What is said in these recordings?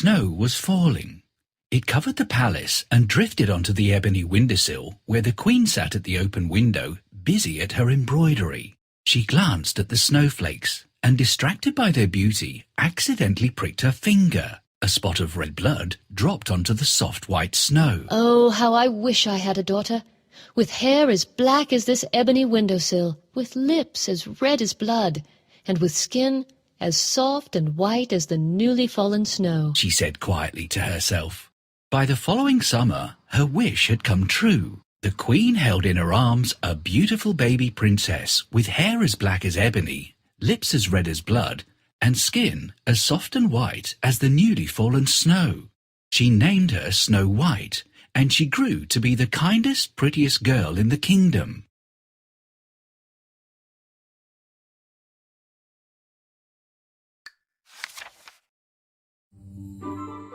Snow was falling. It covered the palace and drifted onto the ebony windowsill where the Queen sat at the open window, busy at her embroidery. She glanced at the snowflakes and, distracted by their beauty, accidentally pricked her finger. A spot of red blood dropped onto the soft white snow. Oh, how I wish I had a daughter, with hair as black as this ebony windowsill, with lips as red as blood, and with skin as soft and white as the newly fallen snow, she said quietly to herself. By the following summer, her wish had come true. The Queen held in her arms a beautiful baby princess with hair as black as ebony, lips as red as blood, and skin as soft and white as the newly fallen snow. She named her Snow White, and she grew to be the kindest, prettiest girl in the kingdom.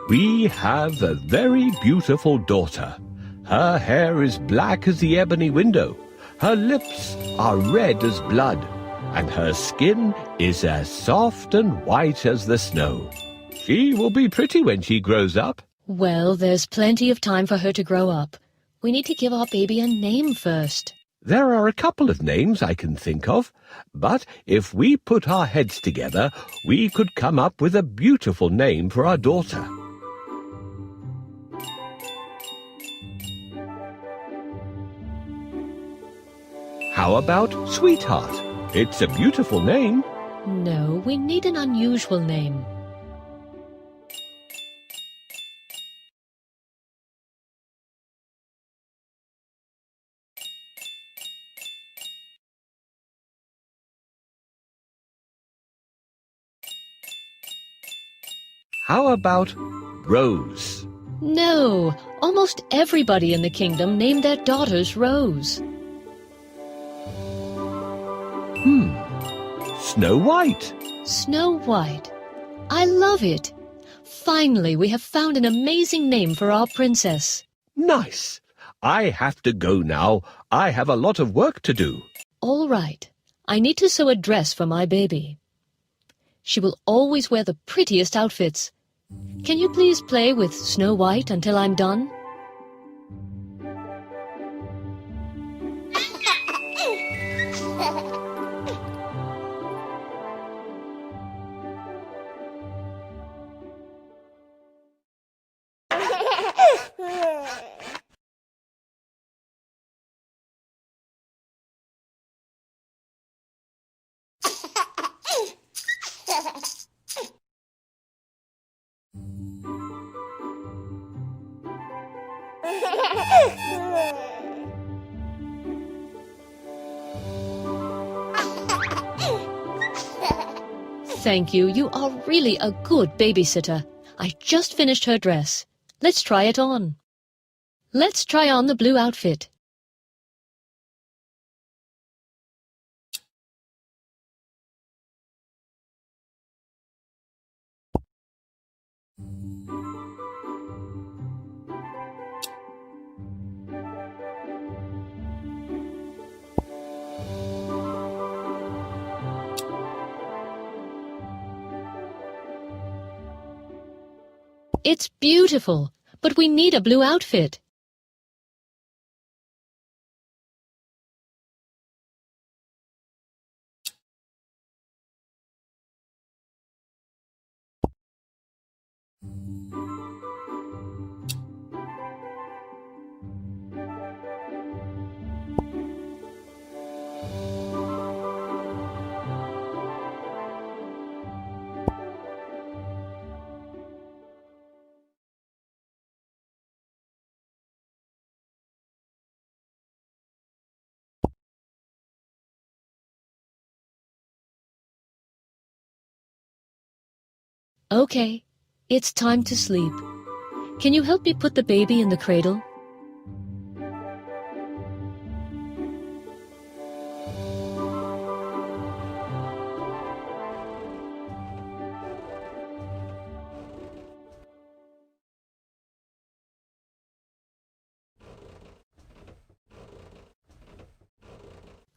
We have a very beautiful daughter. Her hair is black as the ebony window. Her lips are red as blood, and her skin is as soft and white as the snow. She will be pretty when she grows up. Well, there's plenty of time for her to grow up. We need to give our baby a name first. There are a couple of names I can think of, but if we put our heads together, we could come up with a beautiful name for our daughter. How about Sweetheart? It's a beautiful name. No, we need an unusual name. How about Rose? No, almost everybody in the kingdom named their daughters Rose. Snow White. Snow White. I love it. Finally, we have found an amazing name for our princess. Nice. I have to go now. I have a lot of work to do. All right. I need to sew a dress for my baby. She will always wear the prettiest outfits. Can you please play with Snow White until I'm done? Thank you. You are really a good babysitter. I just finished her dress. Let's try it on. Let's try on the blue outfit. It's beautiful, but we need a blue outfit. Okay, it's time to sleep. Can you help me put the baby in the cradle?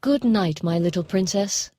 Good night, my little princess.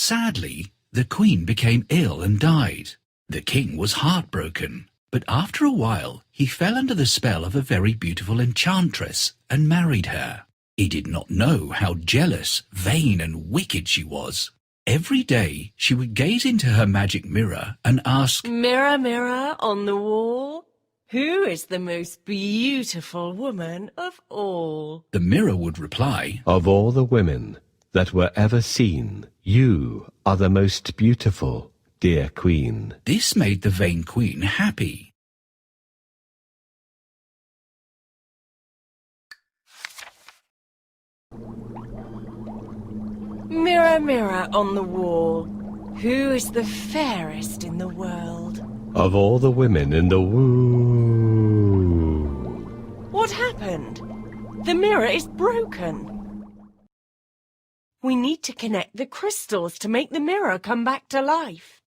Sadly, the queen became ill and died. The king was heartbroken, but after a while he fell under the spell of a very beautiful enchantress and married her. He did not know how jealous, vain, and wicked she was. Every day she would gaze into her magic mirror and ask, "Mirror, mirror on the wall, who is the most beautiful woman of all?" The mirror would reply, Of all the women that were ever seen, you are the most beautiful, dear queen. This made the vain queen happy. Mirror, mirror on the wall, who is the fairest in the world? Of all the women in the woo. What happened? The mirror is broken. We need to connect the crystals to make the mirror come back to life.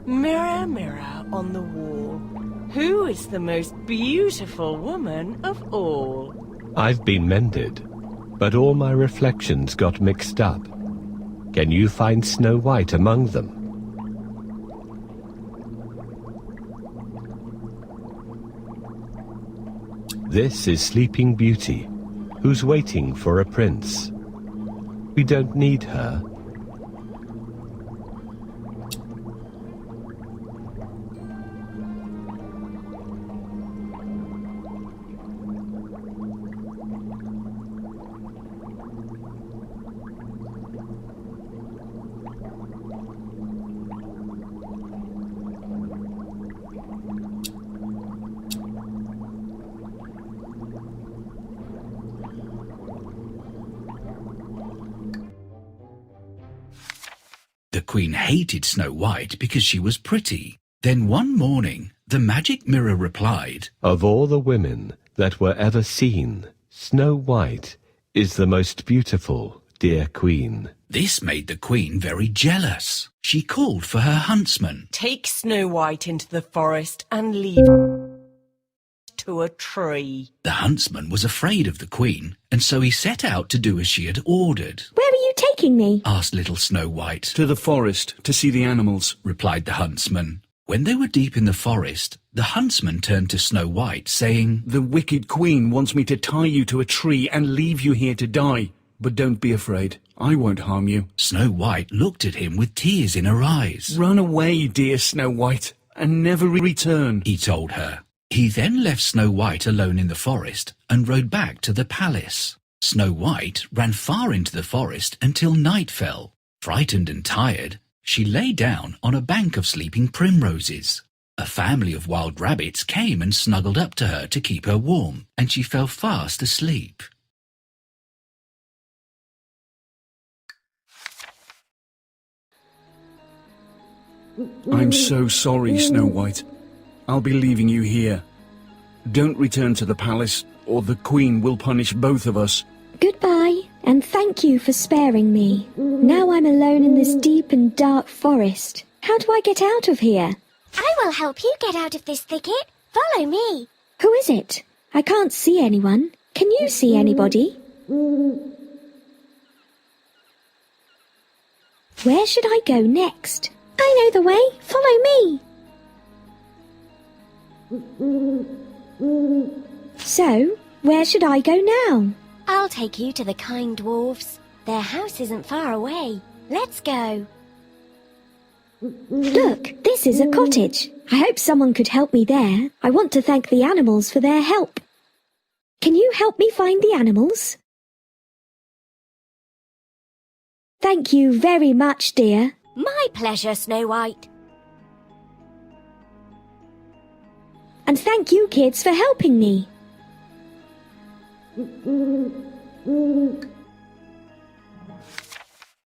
Mirror, mirror on the wall, who is the most beautiful woman of all? I've been mended, but all my reflections got mixed up. Can you find Snow White among them? This is Sleeping Beauty, who's waiting for a prince. We don't need her. The queen hated Snow White because she was pretty. Then one morning, the magic mirror replied, Of all the women that were ever seen, Snow White is the most beautiful, dear queen. This made the queen very jealous. She called for her huntsman. Take Snow White into the forest and leave to a tree. The huntsman was afraid of the queen, and so he set out to do as she had ordered. Where are you taking me? Asked little Snow White. To the forest, to see the animals, replied the huntsman. When they were deep in the forest, the huntsman turned to Snow White, saying, The wicked queen wants me to tie you to a tree and leave you here to die. But don't be afraid, I won't harm you. Snow White looked at him with tears in her eyes. Run away, dear Snow White, and never return, he told her. He then left Snow White alone in the forest and rode back to the palace. Snow White ran far into the forest until night fell. Frightened and tired, she lay down on a bank of sleeping primroses. A family of wild rabbits came and snuggled up to her to keep her warm, and she fell fast asleep. I'm so sorry, Snow White. I'll be leaving you here. Don't return to the palace, or the queen will punish both of us. Goodbye, and thank you for sparing me. Now I'm alone in this deep and dark forest. How do I get out of here? I will help you get out of this thicket. Follow me. Who is it? I can't see anyone. Can you see anybody? Where should I go next? I know the way. Follow me. So, where should I go now? I'll take you to the kind dwarfs. Their house isn't far away. Let's go. Look, this is a cottage. I hope someone could help me there. I want to thank the animals for their help. Can you help me find the animals? Thank you very much, dear. My pleasure, Snow White. And thank you, kids, for helping me.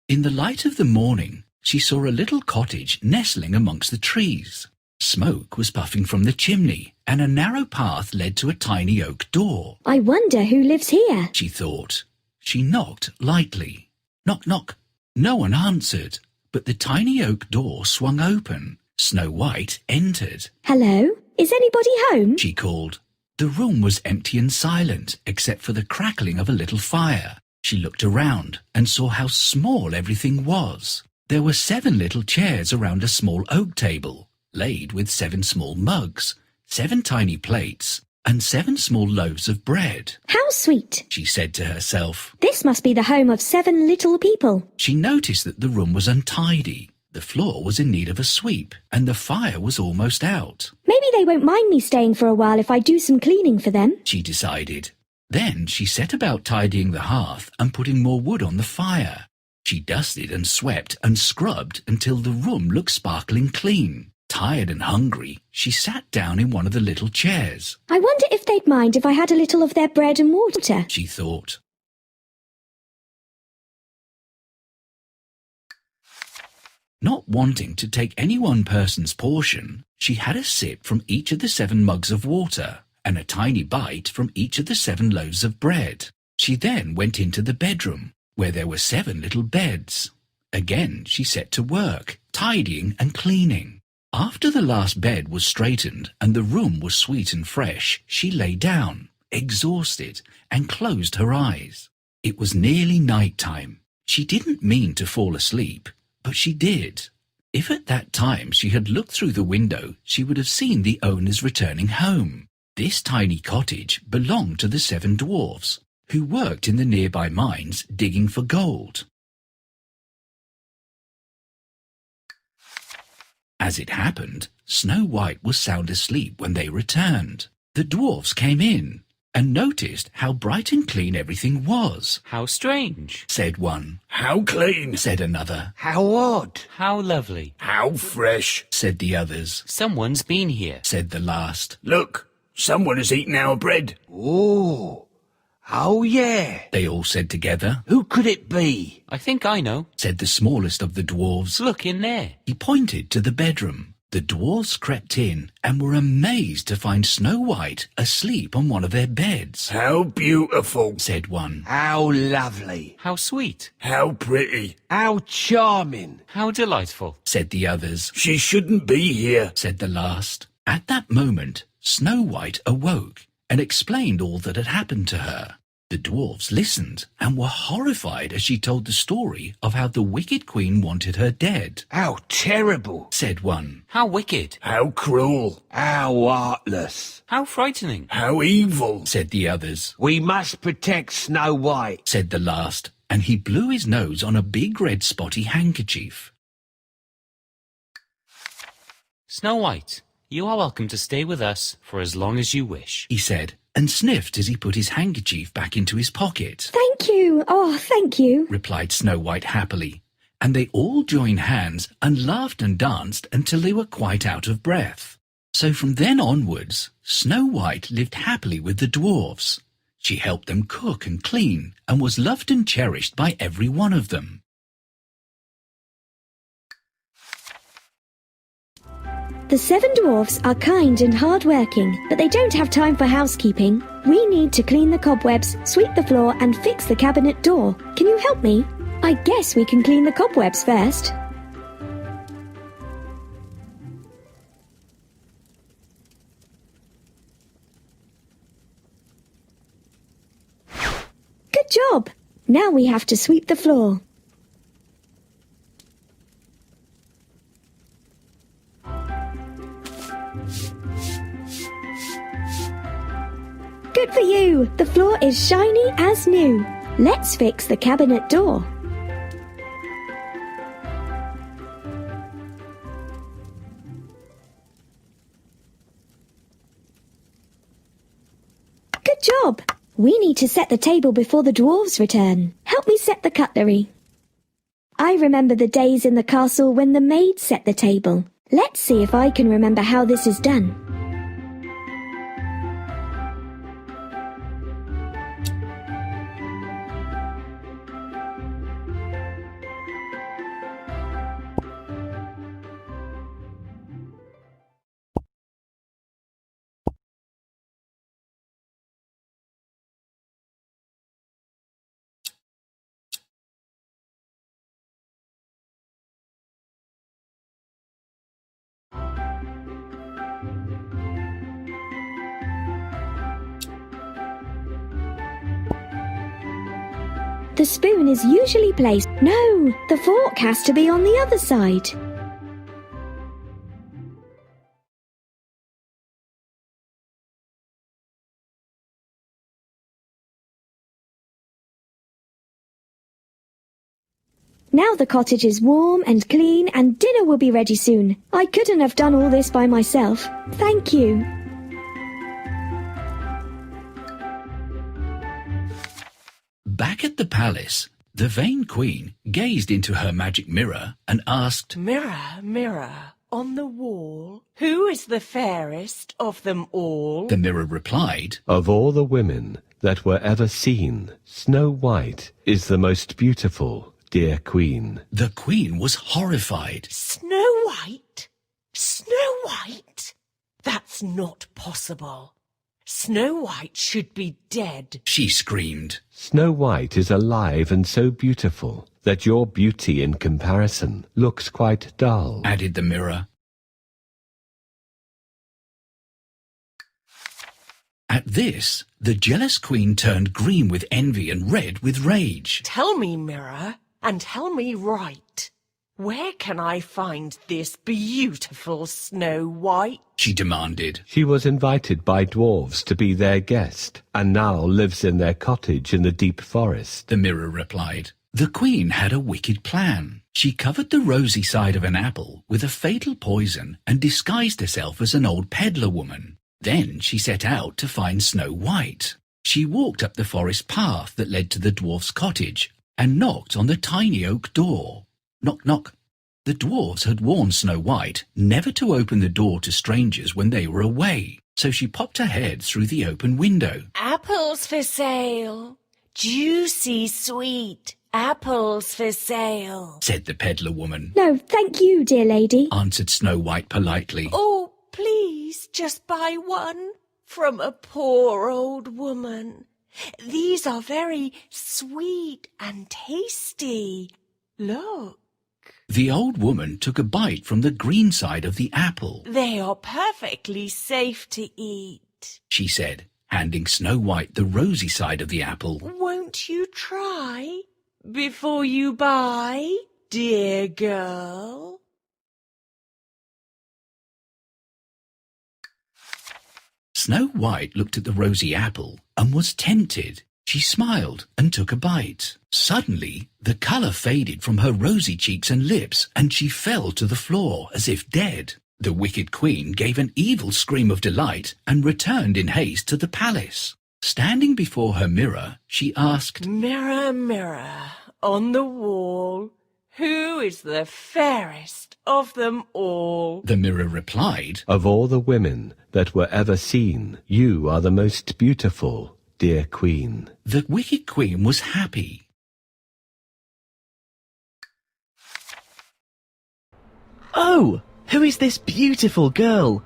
In the light of the morning, she saw a little cottage nestling amongst the trees. Smoke was puffing from the chimney, and a narrow path led to a tiny oak door. I wonder who lives here. She thought. She knocked lightly. Knock, knock. No one answered, but the tiny oak door swung open. Snow White entered. Hello? Is anybody home? She called. The room was empty and silent, except for the crackling of a little fire. She looked around and saw how small everything was. There were 7 little chairs around a small oak table, laid with 7 small mugs, 7 tiny plates, and 7 small loaves of bread. How sweet, She said to herself. This must be the home of 7 little people. She noticed that the room was untidy. The floor was in need of a sweep, and the fire was almost out. Maybe they won't mind me staying for a while if I do some cleaning for them. She decided. Then she set about tidying the hearth and putting more wood on the fire. She dusted and swept and scrubbed until the room looked sparkling clean. Tired and hungry, she sat down in one of the little chairs. I wonder if they'd mind if I had a little of their bread and water. She thought. Not wanting to take any one person's portion, she had a sip from each of the 7 mugs of water and a tiny bite from each of the 7 loaves of bread. She then went into the bedroom, where there were 7 little beds. Again she set to work, tidying and cleaning. After the last bed was straightened and the room was sweet and fresh, she lay down, exhausted, and closed her eyes. It was nearly night time. She didn't mean to fall asleep, but she did. If at that time she had looked through the window, she would have seen the owners returning home. This tiny cottage belonged to the 7 dwarfs, who worked in the nearby mines digging for gold. As it happened, Snow White was sound asleep when they returned. The dwarfs came in and noticed how bright and clean everything was. How strange. Said one. How clean, Said another. How odd. How lovely. how fresh. Said the others. Someone's been here. Said the last. Look, someone has eaten our bread. Oh, oh yeah. They all said together. Who could it be? I think I know. Said the smallest of the dwarfs. Look in there. He pointed to the bedroom. The dwarfs crept in and were amazed to find Snow White asleep on one of their beds. How beautiful. Said one. How lovely. How sweet. How pretty. How charming. How delightful. Said the others. She shouldn't be here. Said the last. At that moment, Snow White awoke and explained all that had happened to her. The dwarfs listened and were horrified as she told the story of how the wicked queen wanted her dead. How terrible. Said one. How wicked. How cruel. How heartless. How frightening. How evil. Said the others. We must protect Snow White. Said the last, and he blew his nose on a big red spotty handkerchief. Snow White, you are welcome to stay with us for as long as you wish. He said, and sniffed as he put his handkerchief back into his pocket. Thank you. Oh, thank you. Replied Snow White happily, and they all joined hands and laughed and danced until they were quite out of breath. So from then onwards, Snow White lived happily with the dwarfs. She helped them cook and clean and was loved and cherished by every one of them. The 7 dwarfs are kind and hard-working, but they don't have time for housekeeping. We need to clean the cobwebs, sweep the floor, and fix the cabinet door. Can you help me? I guess we can clean the cobwebs first. Good job! Now we have to sweep the floor. Good for you! The floor is shiny as new. Let's fix the cabinet door. Good job! We need to set the table before the dwarves return. Help me set the cutlery. I remember the days in the castle when the maids set the table. Let's see if I can remember how this is done. The spoon is usually placed... No, the fork has to be on the other side. Now the cottage is warm and clean and dinner will be ready soon. I couldn't have done all this by myself. Thank you. Back at the palace, the vain queen gazed into her magic mirror and asked, Mirror, mirror, on the wall, who is the fairest of them all? The mirror replied, Of all the women that were ever seen, Snow White is the most beautiful, dear queen. The queen was horrified. Snow White? Snow White? That's not possible. Snow White should be dead. She screamed. Snow White is alive and so beautiful that your beauty in comparison looks quite dull, Added the mirror. At this, the jealous queen turned green with envy and red with rage. Tell me, mirror, and tell me right. Where can I find this beautiful Snow White? She demanded. She was invited by dwarves to be their guest, and now lives in their cottage in the deep forest. The mirror replied. The queen had a wicked plan. She covered the rosy side of an apple with a fatal poison and disguised herself as an old peddler woman. Then she set out to find Snow White. She walked up the forest path that led to the dwarf's cottage and knocked on the tiny oak door. Knock, knock. The dwarfs had warned Snow White never to open the door to strangers when they were away, so she popped her head through the open window. Apples for sale. Juicy, sweet apples for sale, Said the peddler woman. No, thank you, dear lady. Answered Snow White politely. Oh, please, just buy one from a poor old woman. These are very sweet and tasty. Look. The old woman took a bite from the green side of the apple. They are perfectly safe to eat, She said, handing Snow White the rosy side of the apple. Won't you try before you buy, dear girl? Snow White looked at the rosy apple and was tempted. She smiled and took a bite. Suddenly, the colour faded from her rosy cheeks and lips, and she fell to the floor as if dead. The wicked queen gave an evil scream of delight and returned in haste to the palace. Standing before her mirror, she asked, Mirror, mirror, on the wall, who is the fairest of them all? The mirror replied, Of all the women that were ever seen, you are the most beautiful, dear queen. The wicked queen was happy. Oh, who is this beautiful girl?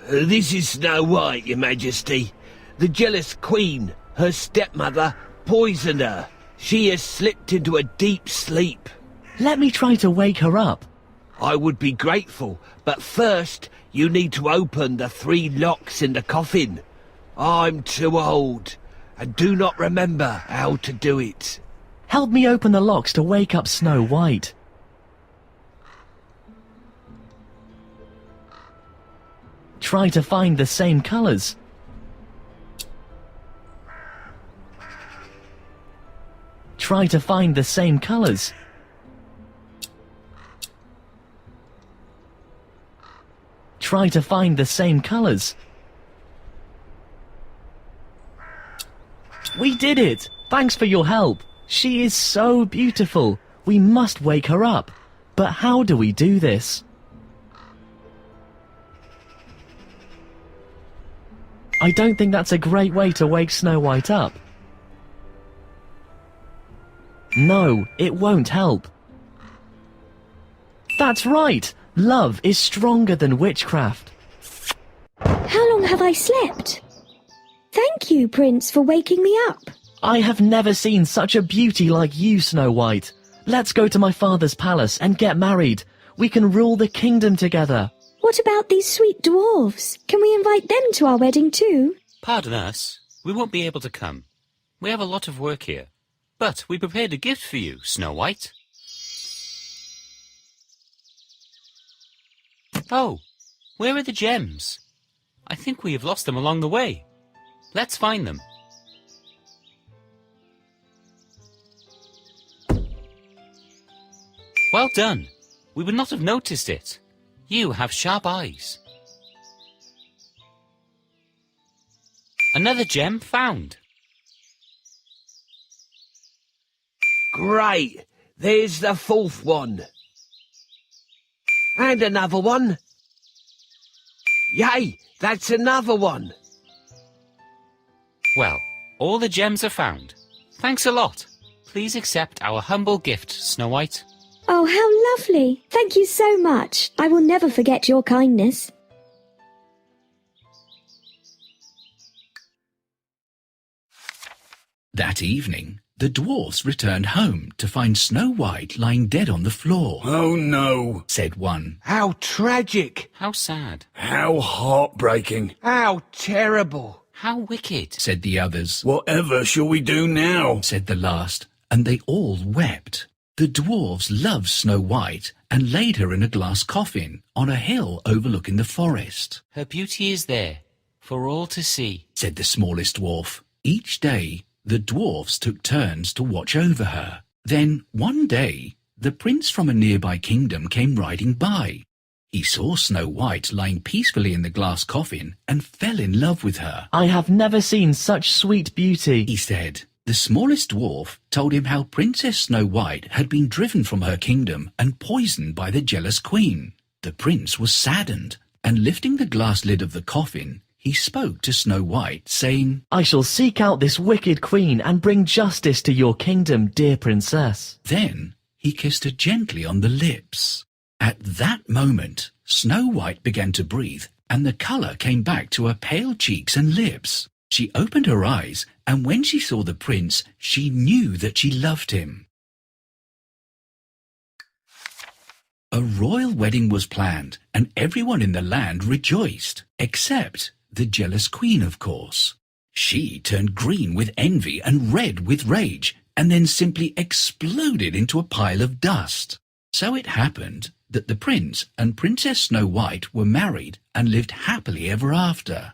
This is Snow White, Your Majesty. The jealous queen, her stepmother, poisoned her. She has slipped into a deep sleep. Let me try to wake her up. I would be grateful, but first you need to open the 3 locks in the coffin. I'm too old and do not remember how to do it. Help me open the locks to wake up Snow White. Try to find the same colours. Try to find the same colours. Try to find the same colours. We did it! Thanks for your help. She is so beautiful. We must wake her up. But how do we do this? I don't think that's a great way to wake Snow White up. No, it won't help. That's right! Love is stronger than witchcraft. How long have I slept? Thank you, Prince, for waking me up. I have never seen such a beauty like you, Snow White. Let's go to my father's palace and get married. We can rule the kingdom together. What about these sweet dwarves? Can we invite them to our wedding too? Pardon us, we won't be able to come. We have a lot of work here. But we prepared a gift for you, Snow White. Oh, where are the gems? I think we have lost them along the way. Let's find them. Well done. We would not have noticed it. You have sharp eyes. Another gem found. Great! There's the fourth one. And another one. Yay! That's another one. Well, all the gems are found. Thanks a lot. Please accept our humble gift, Snow White. Oh, how lovely. Thank you so much. I will never forget your kindness. That evening, the dwarfs returned home to find Snow White lying dead on the floor. Oh no, said one. How tragic. How sad. how heartbreaking. How terrible. How wicked. Said the others. Whatever shall we do now? Said the last, and they all wept. The dwarfs loved Snow White and laid her in a glass coffin on a hill overlooking the forest. Her beauty is there for all to see, said the smallest dwarf. Each day, the dwarfs took turns to watch over her. Then, one day, the prince from a nearby kingdom came riding by. He saw Snow White lying peacefully in the glass coffin and fell in love with her. I have never seen such sweet beauty, he said. The smallest dwarf told him how Princess Snow White had been driven from her kingdom and poisoned by the jealous queen. The prince was saddened, and lifting the glass lid of the coffin, he spoke to Snow White, saying, I shall seek out this wicked queen and bring justice to your kingdom, dear princess. Then he kissed her gently on the lips. At that moment, Snow White began to breathe, and the colour came back to her pale cheeks and lips. She opened her eyes, and when she saw the prince, she knew that she loved him. A royal wedding was planned, and everyone in the land rejoiced, except the jealous queen, of course. She turned green with envy and red with rage, and then simply exploded into a pile of dust. So it happened that the prince and Princess Snow White were married and lived happily ever after.